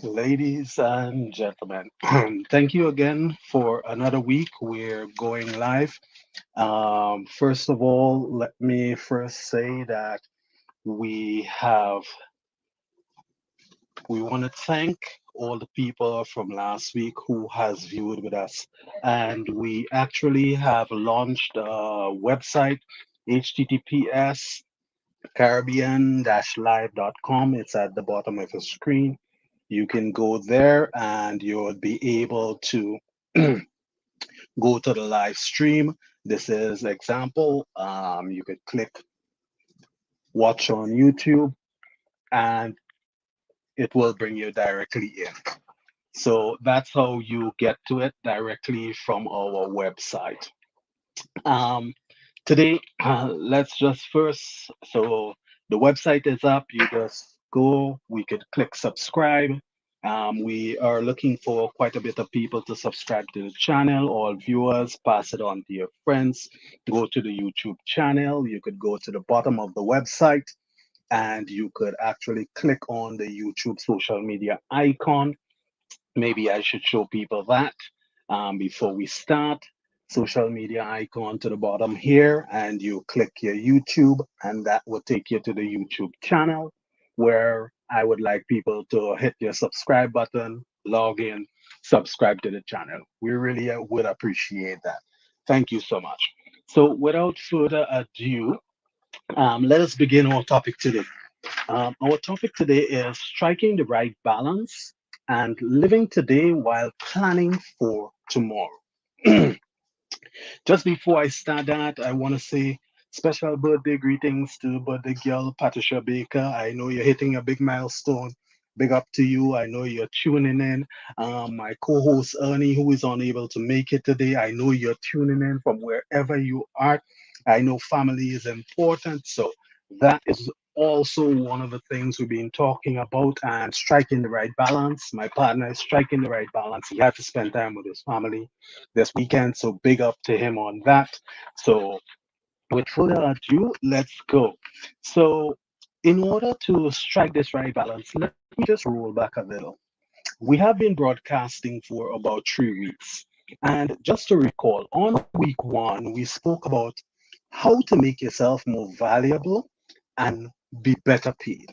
Ladies and gentlemen, thank you again for another week. We're going live. First of all, let me first say that we have we want to thank all the people from last week who has viewed with us, and we actually have launched a website, https caribbean-live.com. It's at the bottom of the screen. You can go there and you'll be able to go to the live stream. This is example. You could click watch on YouTube and it will bring you directly in. So that's how you get to it directly from our website. Um, Today, let's just first, so the website is up. You just go, we could click subscribe. We are looking for quite a bit of people to subscribe to the channel. All viewers, pass it on to your friends. Go to the YouTube channel. You could go to the bottom of the website and you could actually click on the YouTube social media icon. Maybe I should show people that before we start. Social media icon to the bottom here, and you click your YouTube, and that will take you to the YouTube channel where I would like people to hit your subscribe button, log in, subscribe to the channel. We really would appreciate that. Thank you so much. So, without further ado, let us begin our topic today. Our topic today is striking the right balance and living today while planning for tomorrow. Just before I start that, I want to say special birthday greetings to birthday girl Patricia Baker. I know you're hitting a big milestone. Big up to you. I know you're tuning in. My co-host Ernie, who is unable to make it today, I know you're tuning in from wherever you are. I know family is important, so that is also one of the things we've been talking about and striking the right balance. My partner is striking the right balance. He had to spend time with his family this weekend, so big up to him on that. So with further ado, let's go. So in order to strike this right balance, let me just roll back a little. We have been broadcasting for about 3 weeks. And just to recall, on week one, we spoke about how to make yourself more valuable and be better paid.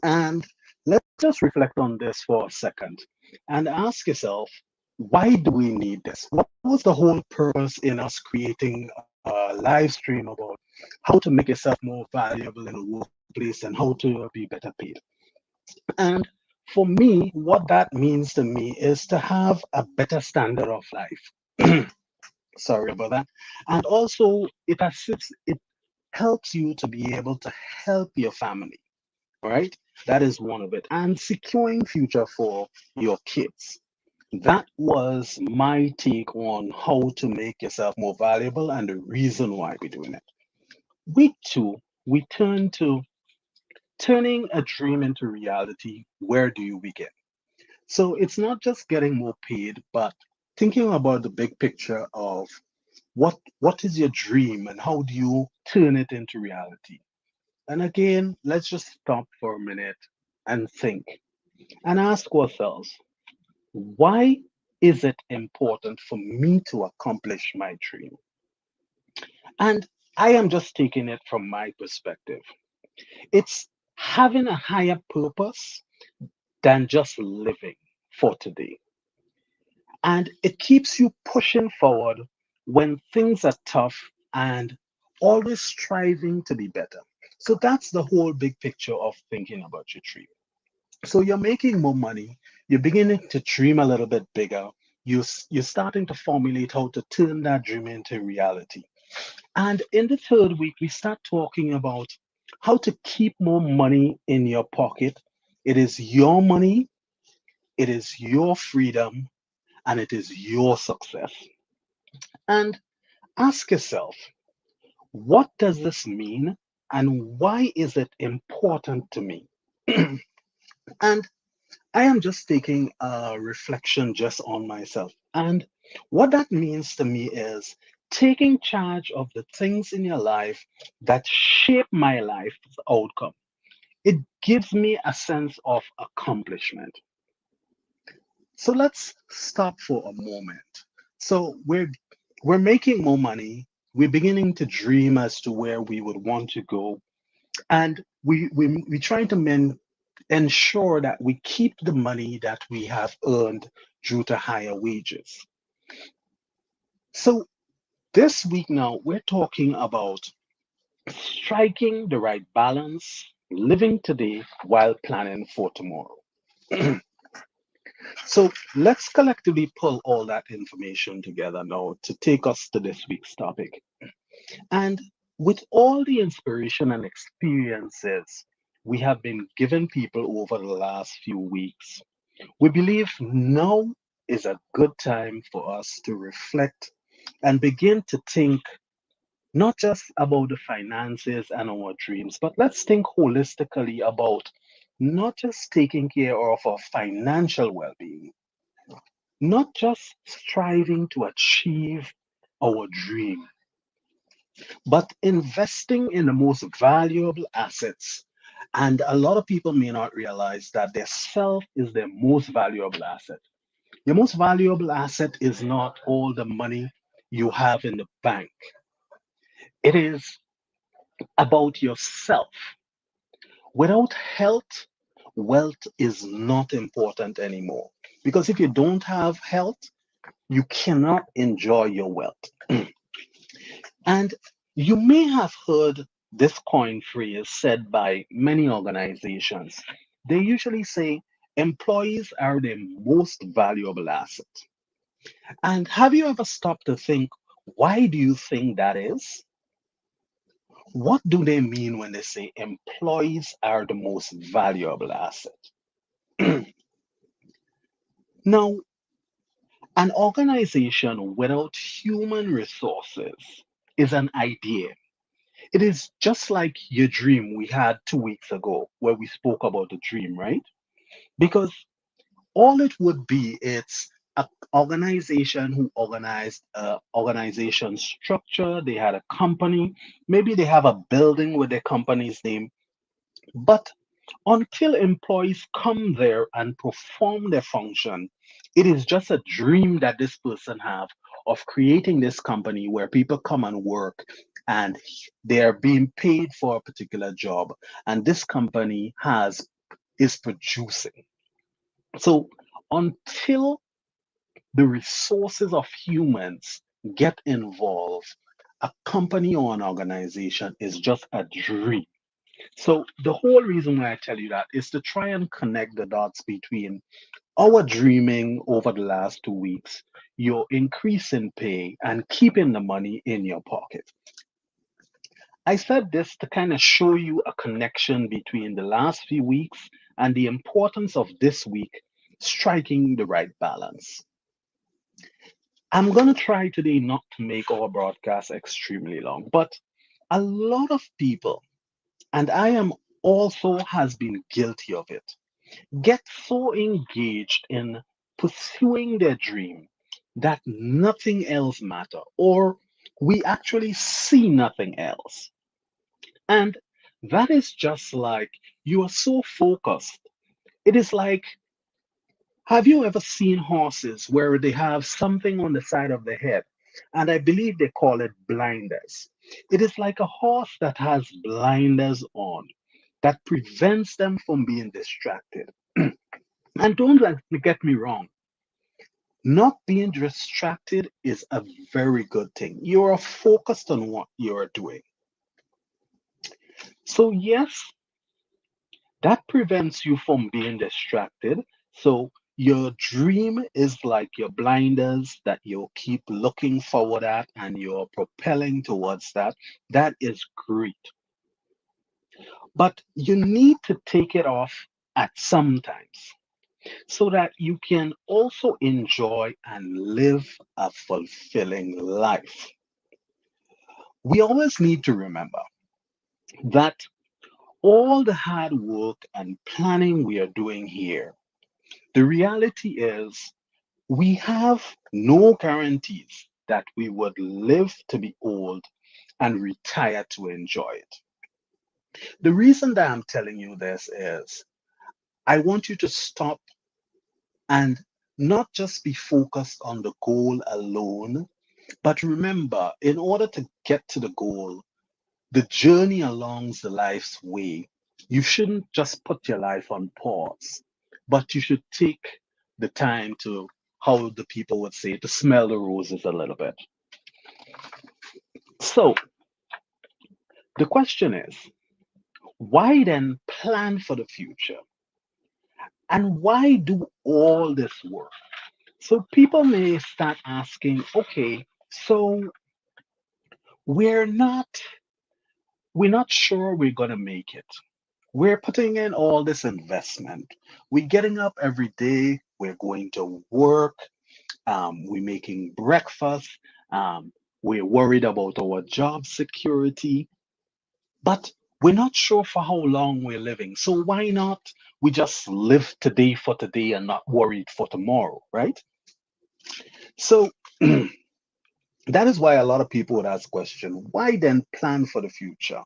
And let's just reflect on this for a second and ask yourself, why do we need this? What was the whole purpose in us creating a live stream about how to make yourself more valuable in the workplace and how to be better paid? And for me, what that means to me is to have a better standard of life. Sorry about that. And also, it helps you to be able to help your family, right? That is one of it. And securing future for your kids. That was my take on how to make yourself more valuable and the reason why we're doing it. Week two, we turn to turning a dream into reality. Where do you begin? So it's not just getting more paid, but thinking about the big picture of what is your dream and how do you turn it into reality? And again, let's just stop for a minute and think and ask ourselves, why is it important for me to accomplish my dream? And I am just taking it from my perspective. It's having a higher purpose than just living for today. And it keeps you pushing forward when things are tough and always striving to be better. So that's the whole big picture of thinking about your dream. So you're making more money, you're beginning to dream a little bit bigger, you're starting to formulate how to turn that dream into reality. And in the third week, we start talking about how to keep more money in your pocket. It is your money, it is your freedom, and it is your success. And ask yourself, what does this mean and why is it important to me? And I am just taking a reflection just on myself. And what that means to me is taking charge of the things in your life that shape my life's outcome. It gives me a sense of accomplishment. So let's stop for a moment. So we're making more money. We're beginning to dream as to where we would want to go, and we trying to ensure that we keep the money that we have earned due to higher wages. So this week now we're talking about striking the right balance, living today while planning for tomorrow. So let's collectively pull all that information together now to take us to this week's topic. And with all the inspiration and experiences we have been giving people over the last few weeks, we believe now is a good time for us to reflect and begin to think not just about the finances and our dreams, but let's think holistically about not just taking care of our financial well being, not just striving to achieve our dream, but investing in the most valuable assets. And a lot of people may not realize that their self is their most valuable asset. Your most valuable asset is not all the money you have in the bank, it is about yourself. Without health, wealth is not important anymore. Because if you don't have health, you cannot enjoy your wealth. And you may have heard this coin phrase said by many organizations. They usually say employees are the most valuable asset. And have you ever stopped to think, why do you think that is? What do they mean when they say employees are the most valuable asset? Now, an organization without human resources is an idea. It is just like your dream we had 2 weeks ago, where we spoke about the dream, right? Because all it would be, it's an organization who organized organization structure. They had a company, maybe they have a building with their company's name, but until employees come there and perform their function, it is just a dream that this person have of creating this company where people come and work and they are being paid for a particular job, and this company has is producing. So until the resources of humans get involved, a company or an organization is just a dream. So the whole reason why I tell you that is to try and connect the dots between our dreaming over the last 2 weeks, your increase in pay, and keeping the money in your pocket. I said this to kind of show you a connection between the last few weeks and the importance of this week striking the right balance. I'm going to try today not to make our broadcast extremely long, but a lot of people, and I am also has been guilty of it, get so engaged in pursuing their dream that nothing else matter, or we actually see nothing else. And that is just like you are so focused. It is like, have you ever seen horses where they have something on the side of the head? And I believe they call it blinders. It is like a horse that has blinders on that prevents them from being distracted. And don't get me wrong, not being distracted is a very good thing. You are focused on what you're doing. So, yes, that prevents you from being distracted. So, your dream is like your blinders that you'll keep looking forward at and you're propelling towards that. That is great. But you need to take it off at some times so that you can also enjoy and live a fulfilling life. We always need to remember that all the hard work and planning we are doing here, The reality is we have no guarantees that we would live to be old and retire to enjoy it. The reason that I'm telling you this is I want you to stop and not just be focused on the goal alone, but remember, in order to get to the goal, the journey along the life's way, you shouldn't just put your life on pause, but you should take the time to, how the people would say, to smell the roses a little bit. So the question is, why then plan for the future? And why do all this work? So people may start asking, okay, so we're not we're not sure we're gonna make it. We're putting in all this investment. We're getting up every day. We're going to work. We're making breakfast. We're worried about our job security, but we're not sure for how long we're living. So why not we just live today for today and not worried for tomorrow, right? So that is why a lot of people would ask the question, why then plan for the future?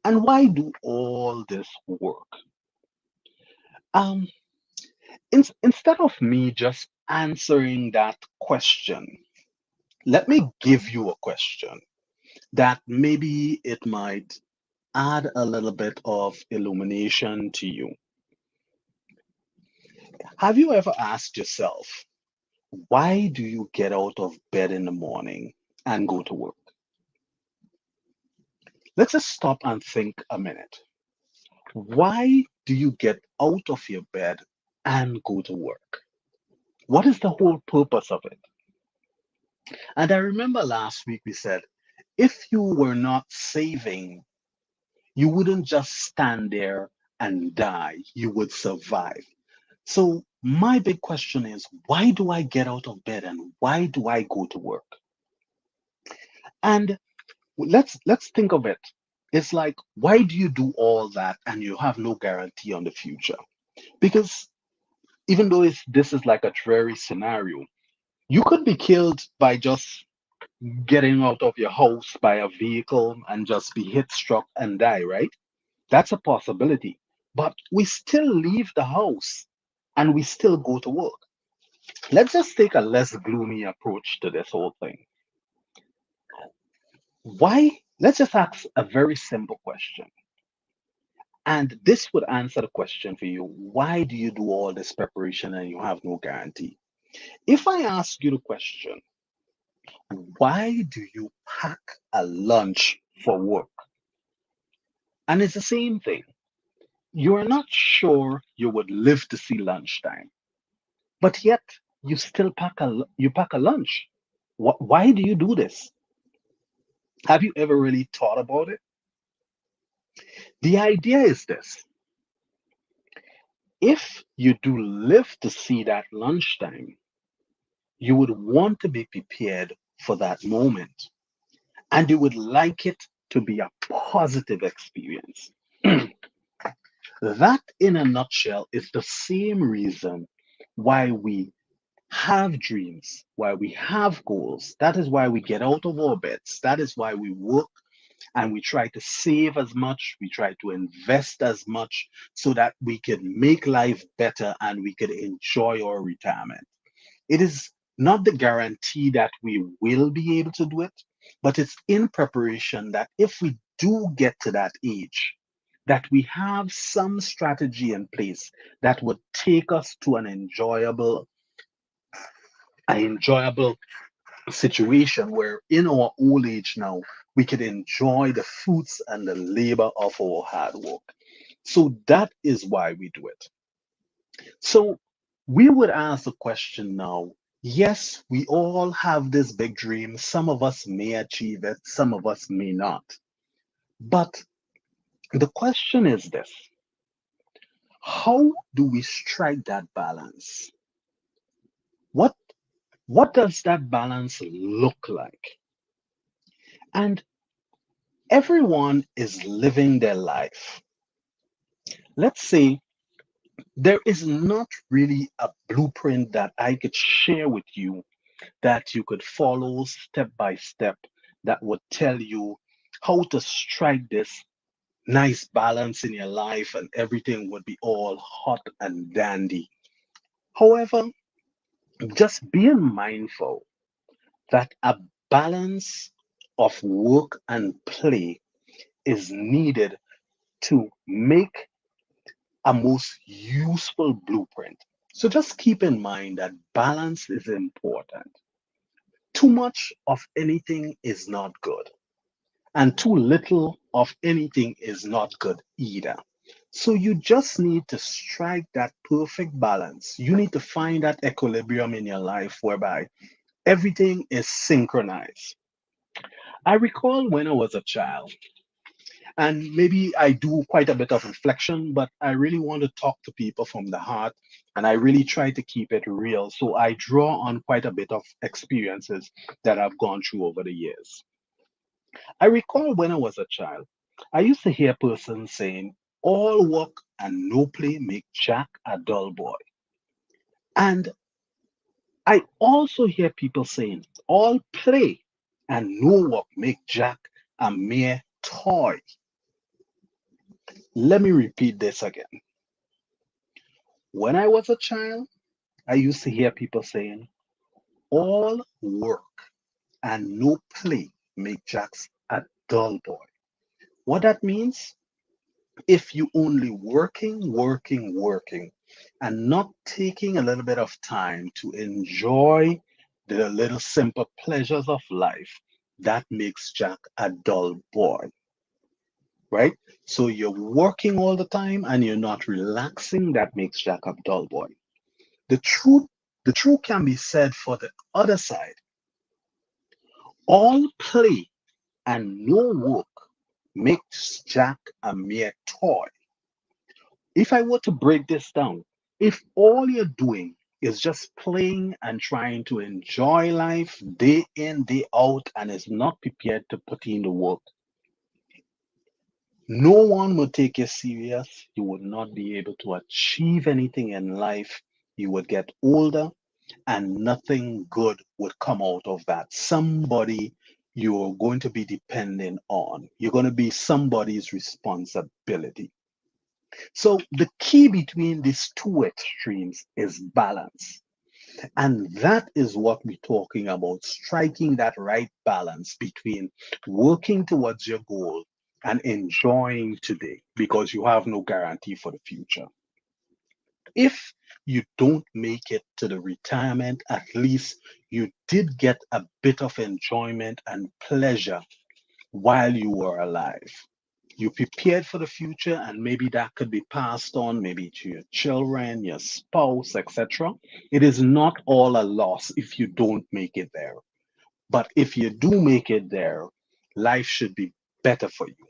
And why do all this work? Um, instead of me just answering that question, let me give you a question that maybe it might add a little bit of illumination to you. Have you ever asked yourself, why do you get out of bed in the morning and go to work? Let's just stop and think a minute. Why do you get out of your bed and go to work? What is the whole purpose of it? And I remember last week we said, if you were not saving, you wouldn't just stand there and die, you would survive. So, my big question is, why do I get out of bed and why do I go to work? And let's think of it. It's like, why do you do all that and you have no guarantee on the future? Because even though this is like a dreary scenario, you could be killed by just getting out of your house by a vehicle and just be hit, struck, and die, right? That's a possibility. But we still leave the house and we still go to work. Let's just take a less gloomy approach to this whole thing. Why? Let's just ask a very simple question. And this would answer the question for you. Why do you do all this preparation and you have no guarantee? If I ask you the question, why do you pack a lunch for work? And it's the same thing. You are not sure you would live to see lunchtime, but yet you still pack a lunch. Why do you do this? Have you ever really thought about it? The idea is this. If you do live to see that lunchtime, you would want to be prepared for that moment and you would like it to be a positive experience. That, in a nutshell, is the same reason why we have dreams, why we have goals. That is why we get out of our beds. That is why we work and we try to save as much, we try to invest as much so that we can make life better and we can enjoy our retirement. It is not the guarantee that we will be able to do it, but it's in preparation that if we do get to that age, that we have some strategy in place that would take us to an enjoyable situation where in our old age now we could enjoy the fruits and the labor of our hard work. So that is why we do it. So we would ask the question now, yes, we all have this big dream. Some of us may achieve it, some of us may not. But the question is this: how do we strike that balance? What what does that balance look like? And everyone is living their life. Let's say There is not really a blueprint that I could share with you that you could follow step by step that would tell you how to strike this nice balance in your life and everything would be all hot and dandy. However, just being mindful that a balance of work and play is needed to make a most useful blueprint. So just keep in mind that balance is important. Too much of anything is not good, and too little of anything is not good either. So you just need to strike that perfect balance. You need to find that equilibrium in your life whereby everything is synchronized. I recall when I was a child, and maybe I do quite a bit of reflection, but I really want to talk to people from the heart and I really try to keep it real. So I draw on quite a bit of experiences that I've gone through over the years. I recall when I was a child, I used to hear persons saying, all work and no play make Jack a dull boy. And I also hear people saying, all play and no work make Jack a mere toy. Let me repeat this again. When I was a child, I used to hear people saying, all work and no play make Jack a dull boy. What that means? If you only working, and not taking a little bit of time to enjoy the little simple pleasures of life, that makes Jack a dull boy, right? So you're working all the time and you're not relaxing, that makes Jack a dull boy. The truth, the truth can be said for the other side. All play and no work makes Jack a mere toy. If I were to break this down, if all you're doing is just playing and trying to enjoy life day in, day out, and is not prepared to put in the work, no one will take you serious. You would not be able to achieve anything in life. You would get older and nothing good would come out of that. Somebody you're going to be dependent on. You're going to be somebody's responsibility. So the key between these two extremes is balance. And that is what we're talking about, striking that right balance between working towards your goal and enjoying today because you have no guarantee for the future. If you don't make it to the retirement, at least you did get a bit of enjoyment and pleasure while you were alive. You prepared for the future, and maybe that could be passed on maybe to your children, your spouse, etc. It is not all a loss if you don't make it there. But if you do make it there, life should be better for you.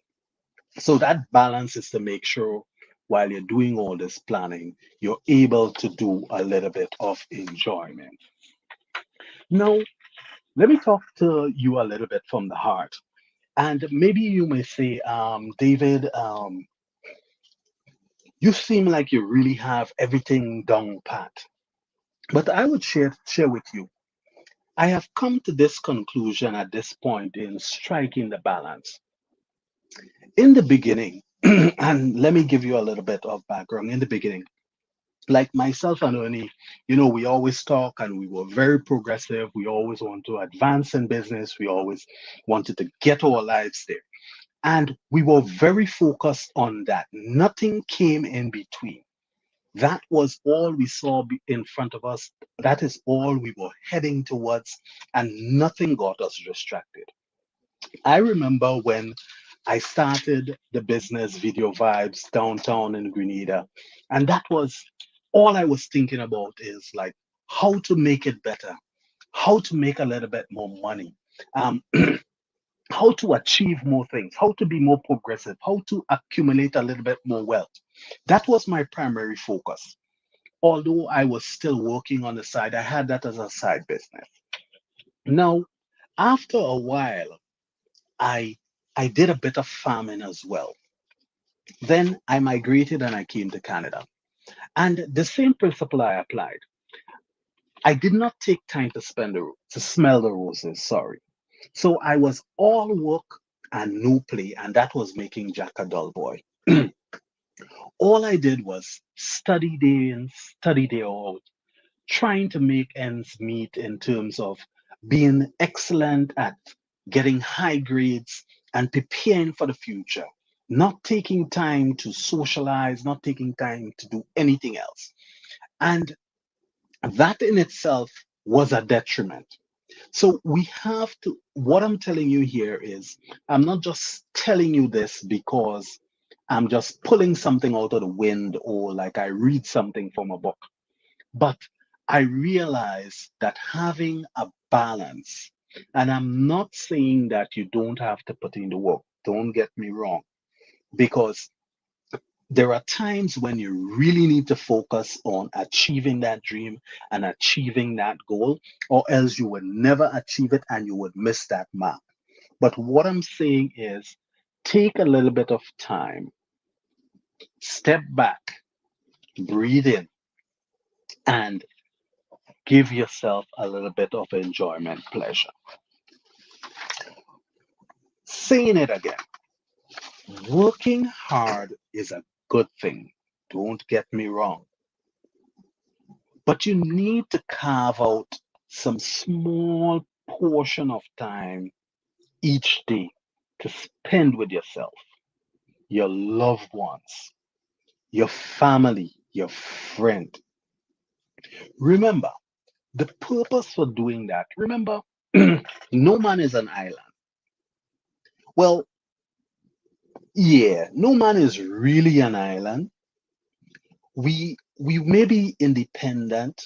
So that balance is to make sure while you're doing all this planning, you're able to do a little bit of enjoyment. Now, let me talk to you a little bit from the heart. And maybe you may say, David, you seem like you really have everything down pat. But I would share with you. I have come to this conclusion at this point in striking the balance. In the beginning, and let me give you a little bit of background. In the beginning, like myself and Ernie, we always talk and we were very progressive. We always want to advance in business. We always wanted to get our lives there. And we were very focused on that. Nothing came in between. That was all we saw in front of us. That is all we were heading towards, and nothing got us distracted. I remember when I started the business Video Vibes downtown in Grenada, and that was all I was thinking about is like how to make it better, how to make a little bit more money, um, how to achieve more things, how to be more progressive, how to accumulate a little bit more wealth. That was my primary focus. Although I was still working on the side, I had that as a side business. Now, after a while, I I did a bit of farming as well. Then I migrated and I came to Canada. And the same principle I applied. I did not take time to to smell the roses, sorry. So I was all work and no play, and that was making Jack a dull boy. All I did was study day in, study day out, trying to make ends meet in terms of being excellent at getting high grades and preparing for the future, not taking time to socialize, not taking time to do anything else. And that in itself was a detriment. So we have to, what I'm telling you here is, I'm not just telling you this because I'm just pulling something out of the wind or like I read something from a book, but I realize that having a balance, and I'm not saying that you don't have to put in the work, don't get me wrong, because there are times when you really need to focus on achieving that dream and achieving that goal, or else you would never achieve it and you would miss that mark. But what I'm saying is take a little bit of time, step back, breathe in, and give yourself a little bit of enjoyment, pleasure. Saying it again, working hard is a good thing. Don't get me wrong. But you need to carve out some small portion of time each day to spend with yourself, your loved ones, your family, your friend. Remember, the purpose for doing that, remember, no man is an island. Well, yeah, no man is really an island. We may be independent,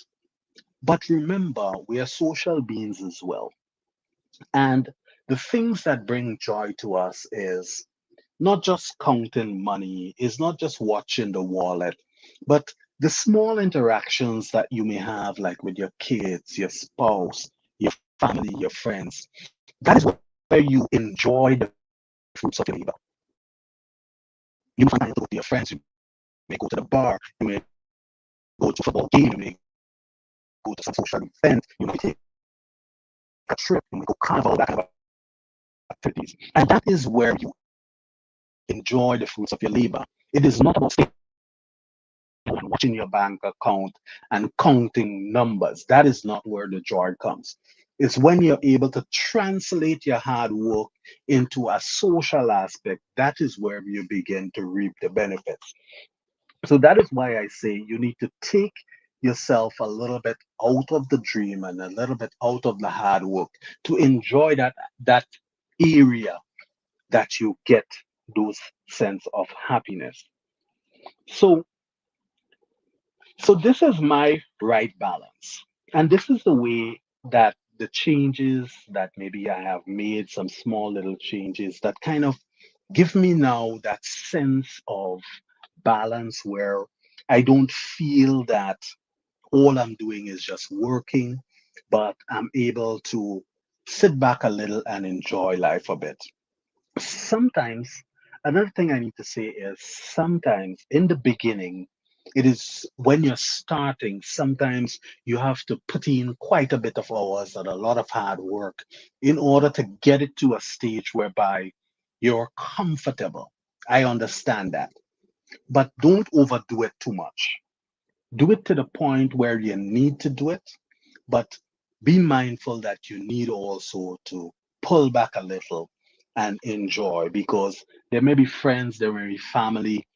but remember, we are social beings as well. And the things that bring joy to us is not just counting money, is not just watching the wallet, but the small interactions that you may have, like with your kids, your spouse, your family, your friends. That is where you enjoy the fruits of your labor. You may find time to go to your friends, you may go to the bar, you may go to a football game, you may go to some social event, you might take a trip, you might go carnival, that kind of activities. And that is where you enjoy the fruits of your labor. It is not about staying home and watching your bank account and counting numbers. That is not where the joy comes. It's when you're able to translate your hard work into a social aspect. That is where you begin to reap the benefits. So that is why I say you need to take yourself a little bit out of the dream and a little bit out of the hard work to enjoy that area that you get those sense of happiness. So so this is my right balance. And this is the way that the changes that maybe I have made, some small little changes that kind of give me now that sense of balance where I don't feel that all I'm doing is just working, but I'm able to sit back a little and enjoy life a bit. Sometimes, another thing I need to say is sometimes in the beginning, it is when you're starting, sometimes you have to put in quite a bit of hours and a lot of hard work in order to get it to a stage whereby you're comfortable. I understand that, but don't overdo it too much. Do it to the point where you need to do it, but be mindful that you need also to pull back a little and enjoy because there may be friends, there may be family,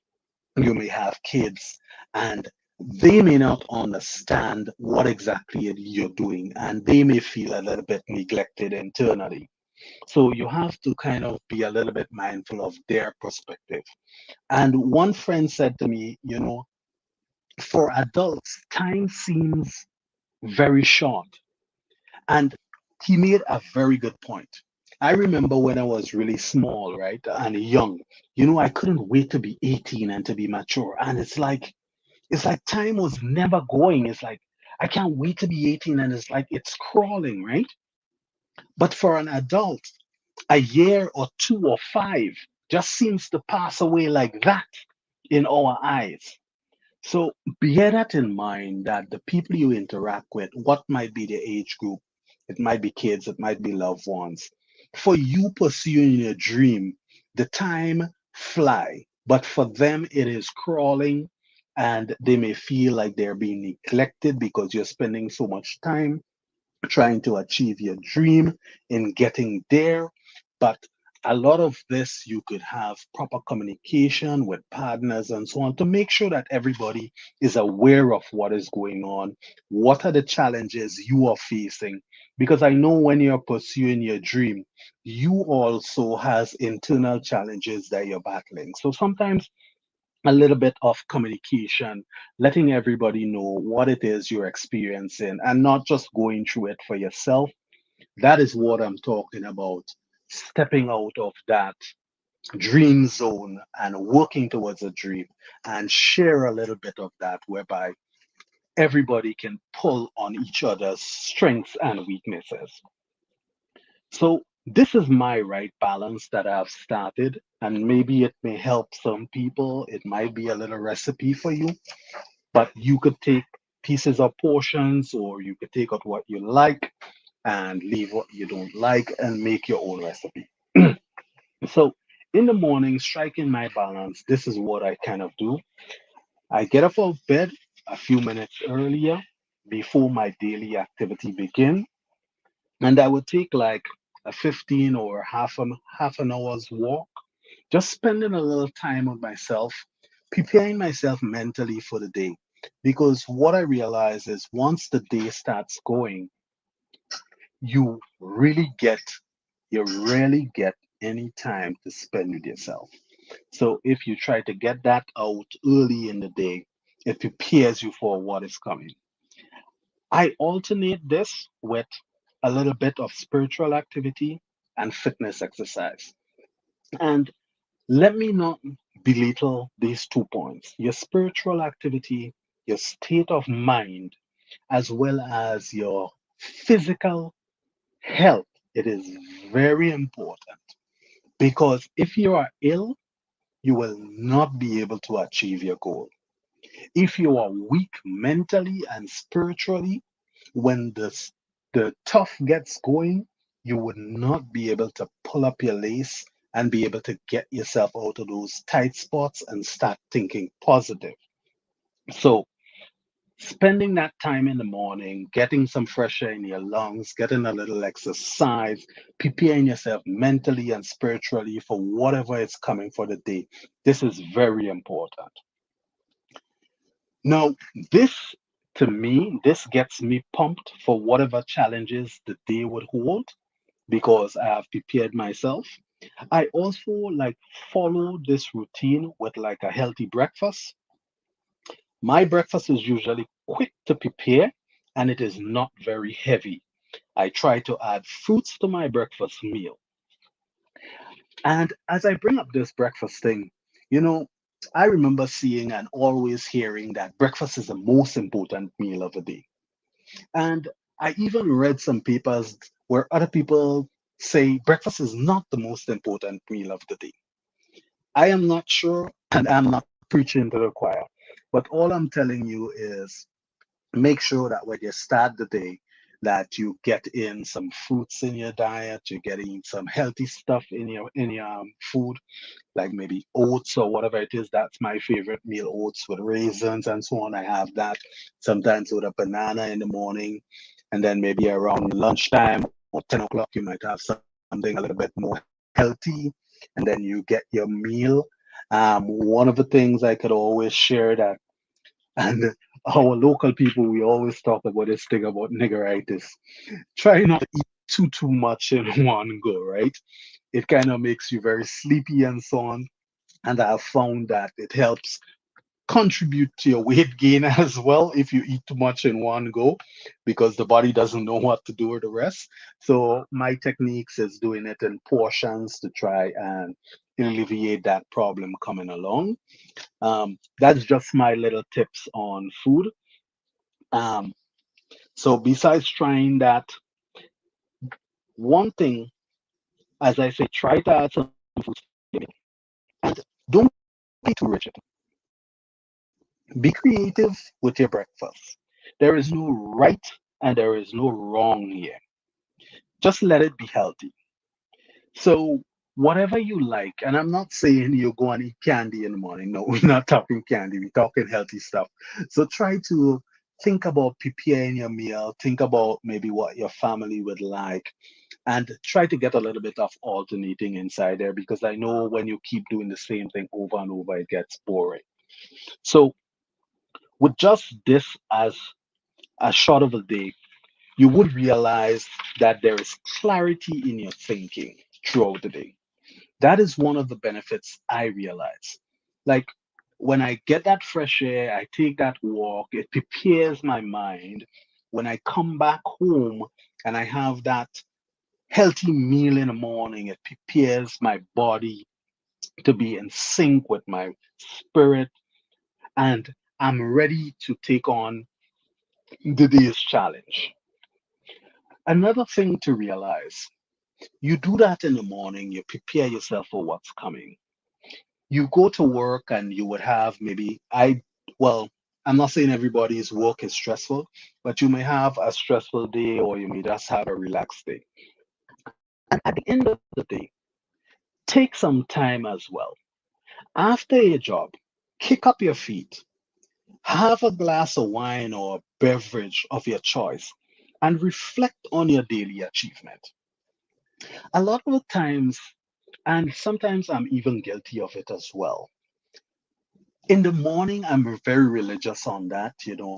you may have kids, and they may not understand what exactly you're doing, and they may feel a little bit neglected internally. So you have to kind of be a little bit mindful of their perspective. And one friend said to me, for adults, time seems very short. And he made a very good point. I remember when I was really small, right, and young, I couldn't wait to be 18 and to be mature. And it's like time was never going. It's like I can't wait to be 18 and it's like it's crawling, right? But for an adult, a year or two or five just seems to pass away like that in our eyes. So bear that in mind that the people you interact with, what might be the age group, it might be kids, it might be loved ones. For you pursuing your dream, the time fly, but for them it is crawling and they may feel like they're being neglected because you're spending so much time trying to achieve your dream in getting there. But a lot of this, you could have proper communication with partners and so on to make sure that everybody is aware of what is going on. What are the challenges you are facing? Because I know when you're pursuing your dream, you also has internal challenges that you're battling. So sometimes a little bit of communication, letting everybody know what it is you're experiencing and not just going through it for yourself. That is what I'm talking about. Stepping out of that dream zone and working towards a dream and share a little bit of that whereby everybody can pull on each other's strengths and weaknesses. So this is my right balance that I've started, and maybe it may help some people. It might be a little recipe for you, but you could take pieces or portions, or you could take out what you like and leave what you don't like and make your own recipe. So in the morning, striking my balance, this is what I kind of do. I get up of bed a few minutes earlier before my daily activity begin, and I would take like a 15 or half an hour's walk, just spending a little time with myself, preparing myself mentally for the day. Because what I realize is once the day starts going, you really get you rarely get any time to spend with yourself. So if you try to get that out early in the day, it prepares you for what is coming. I alternate this with a little bit of spiritual activity and fitness exercise. And let me not belittle these 2 points: your spiritual activity, your state of mind, as well as your physical health. It is very important because if you are ill, you will not be able to achieve your goal. If you are weak mentally and spiritually, when the tough gets going, you would not be able to pull up your lace and be able to get yourself out of those tight spots and start thinking positive. So, spending that time in the morning, getting some fresh air in your lungs, getting a little exercise, preparing yourself mentally and spiritually for whatever is coming for the day. This is very important. Now, this to me, this gets me pumped for whatever challenges the day would hold because I have prepared myself. I also like follow this routine with like a healthy breakfast. My breakfast is usually quick to prepare and it is not very heavy. I try to add fruits to my breakfast meal. And as I bring up this breakfast thing, you know, I remember seeing and always hearing that breakfast is the most important meal of the day. And I even read some papers where other people say breakfast is not the most important meal of the day. I am not sure, and I'm not preaching to the choir, but all I'm telling you is make sure that when you start the day, that you get in some fruits in your diet, you're getting some healthy stuff in your food, like maybe oats or whatever it is. That's my favorite meal, oats with raisins and so on. I have that sometimes with a banana in the morning. And then maybe around lunchtime or 10 o'clock, you might have something a little bit more healthy. And then you get your meal. One of the things I could always share that, and our local people, we always talk about this thing about niggeritis. Try not to eat too much in one go, right? It kind of makes you very sleepy and so on. And I've found that it helps contribute to your weight gain as well if you eat too much in one go because the body doesn't know what to do with the rest. So my techniques is doing it in portions to try and alleviate that problem coming along. That's just my little tips on food. Um, so besides trying that, one thing, as I say, try to add some fruits to your meal and don't be too rigid. Be creative with your breakfast. There is no right and there is no wrong here. Just let it be healthy. So, whatever you like, and I'm not saying you go and eat candy in the morning. No, we're not talking candy, we're talking healthy stuff. So, try to think about preparing your meal, think about maybe what your family would like, and try to get a little bit of alternating inside there because I know when you keep doing the same thing over and over, it gets boring. So, with just this as a short of a day, you would realize that there is clarity in your thinking throughout the day. That is one of the benefits I realize. Like when I get that fresh air, I take that walk, it prepares my mind. When I come back home and I have that healthy meal in the morning, it prepares my body to be in sync with my spirit, and I'm ready to take on the day's challenge. Another thing to realize, you do that in the morning, you prepare yourself for what's coming. You go to work and you would have maybe well, I'm not saying everybody's work is stressful, but you may have a stressful day or you may just have a relaxed day. And at the end of the day, take some time as well. After your job, kick up your feet, have a glass of wine or a beverage of your choice, and reflect on your daily achievement. A lot of the times, and sometimes I'm even guilty of it as well. In the morning, I'm very religious on that.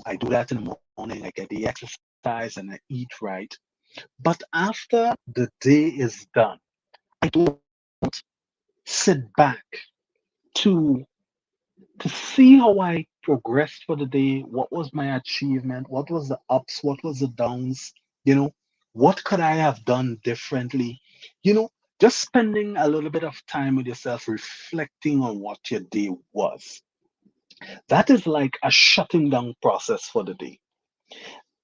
I do that in the morning. I get the exercise and I eat right. But after the day is done, sit back to see how I progressed for the day. What was my achievement? What was the ups? What was the downs? You know, what could I have done differently? You know, just spending a little bit of time with yourself, reflecting on what your day was. That is like a shutting down process for the day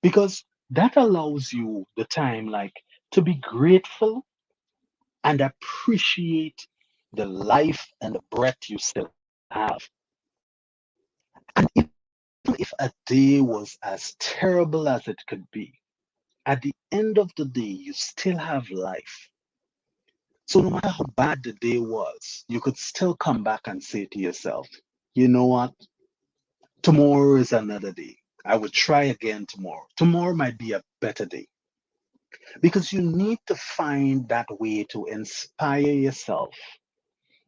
because that allows you the time like to be grateful and appreciate the life and the breath you still have. And even if a day was as terrible as it could be, at the end of the day, you still have life. So no matter how bad the day was, you could still come back and say to yourself, you know what? Tomorrow is another day. I would try again tomorrow. Tomorrow might be a better day because you need to find that way to inspire yourself.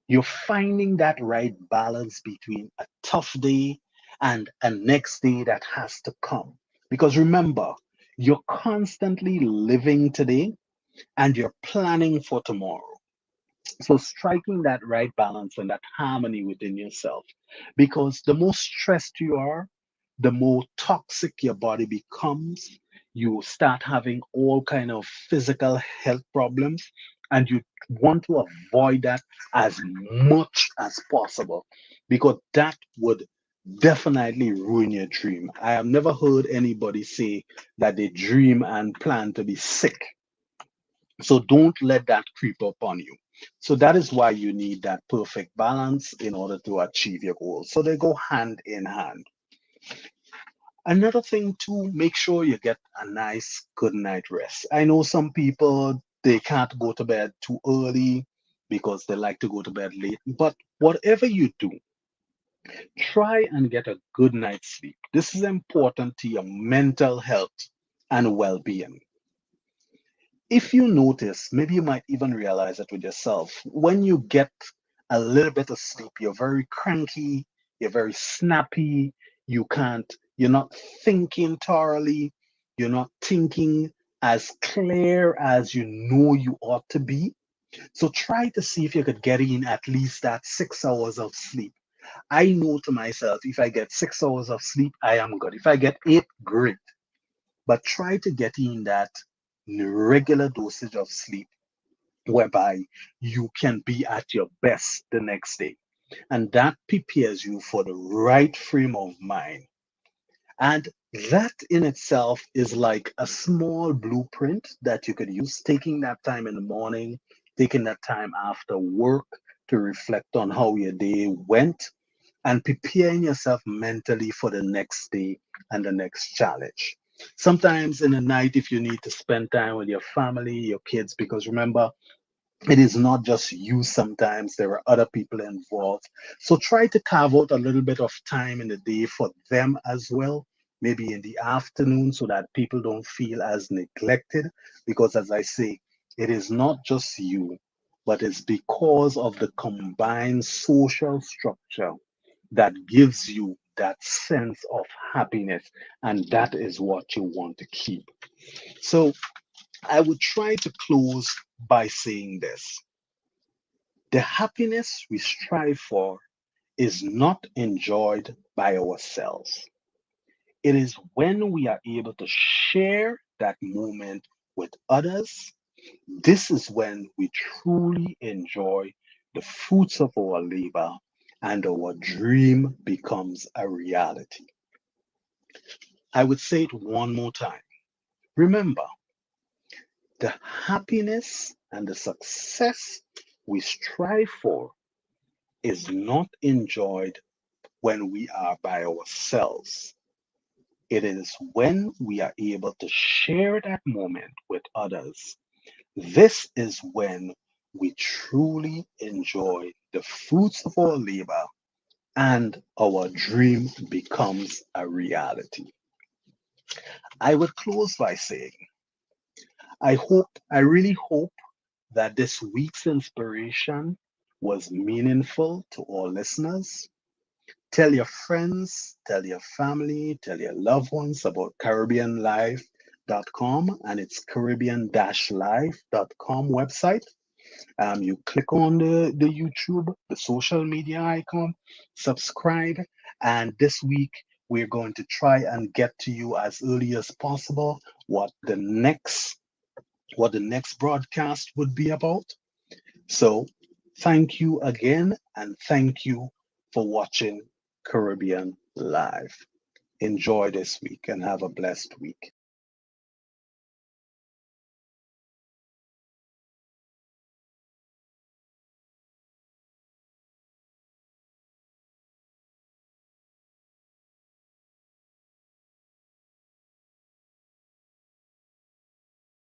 You're finding that right balance between a tough day and a next day that has to come. Because remember, you're constantly living today and you're planning for tomorrow. So striking that right balance and that harmony within yourself. Because the more stressed you are, the more toxic your body becomes. You start having all kind of physical health problems, and you want to avoid that as much as possible because that would definitely ruin your dream. I have never heard anybody say that they dream and plan to be sick, so don't let that creep up on you. So that is why you need that perfect balance in order to achieve your goals. So they go hand in hand. Another thing to make sure you get a nice good night rest. I know some people they can't go to bed too early because they like to go to bed late. But whatever you do, try and get a good night's sleep. This is important to your mental health and well-being. If you notice, maybe you might even realize it with yourself. When you get a little bit of sleep, you're very cranky, you're very snappy, you're not thinking thoroughly, you're not thinking as clear as you know you ought to be. So try to see if you could get in at least that 6 hours of sleep. I know to myself, if I get 6 hours of sleep, I am good. If I get eight, great. But try to get in that regular dosage of sleep whereby you can be at your best the next day. And that prepares you for the right frame of mind. And that in itself is like a small blueprint that you could use, taking that time in the morning, taking that time after work to reflect on how your day went, and preparing yourself mentally for the next day and the next challenge. Sometimes in the night, if you need to spend time with your family, your kids, because remember, it is not just you, sometimes there are other people involved. So try to carve out a little bit of time in the day for them as well, maybe in the afternoon, so that people don't feel as neglected. Because as I say, it is not just you, but it's because of the combined social structure that gives you that sense of happiness, and that is what you want to keep. So I would try to close by saying this: the happiness we strive for is not enjoyed by ourselves. It is when we are able to share that moment with others. This is when we truly enjoy the fruits of our labor and our dream becomes a reality. I would say it one more time. Remember, the happiness and the success we strive for is not enjoyed when we are by ourselves. It is when we are able to share that moment with others. This is when we truly enjoy the fruits of our labor and our dream becomes a reality. I would close by saying, I really hope that this week's inspiration was meaningful to all listeners. Tell your friends, tell your family, tell your loved ones about CaribbeanLife.com and its Caribbean-Life.com website. You click on the YouTube, the social media icon, subscribe, and this week we're going to try and get to you as early as possible what the next broadcast would be about. So thank you again, and thank you for watching Caribbean Live. Enjoy this week and have a blessed week.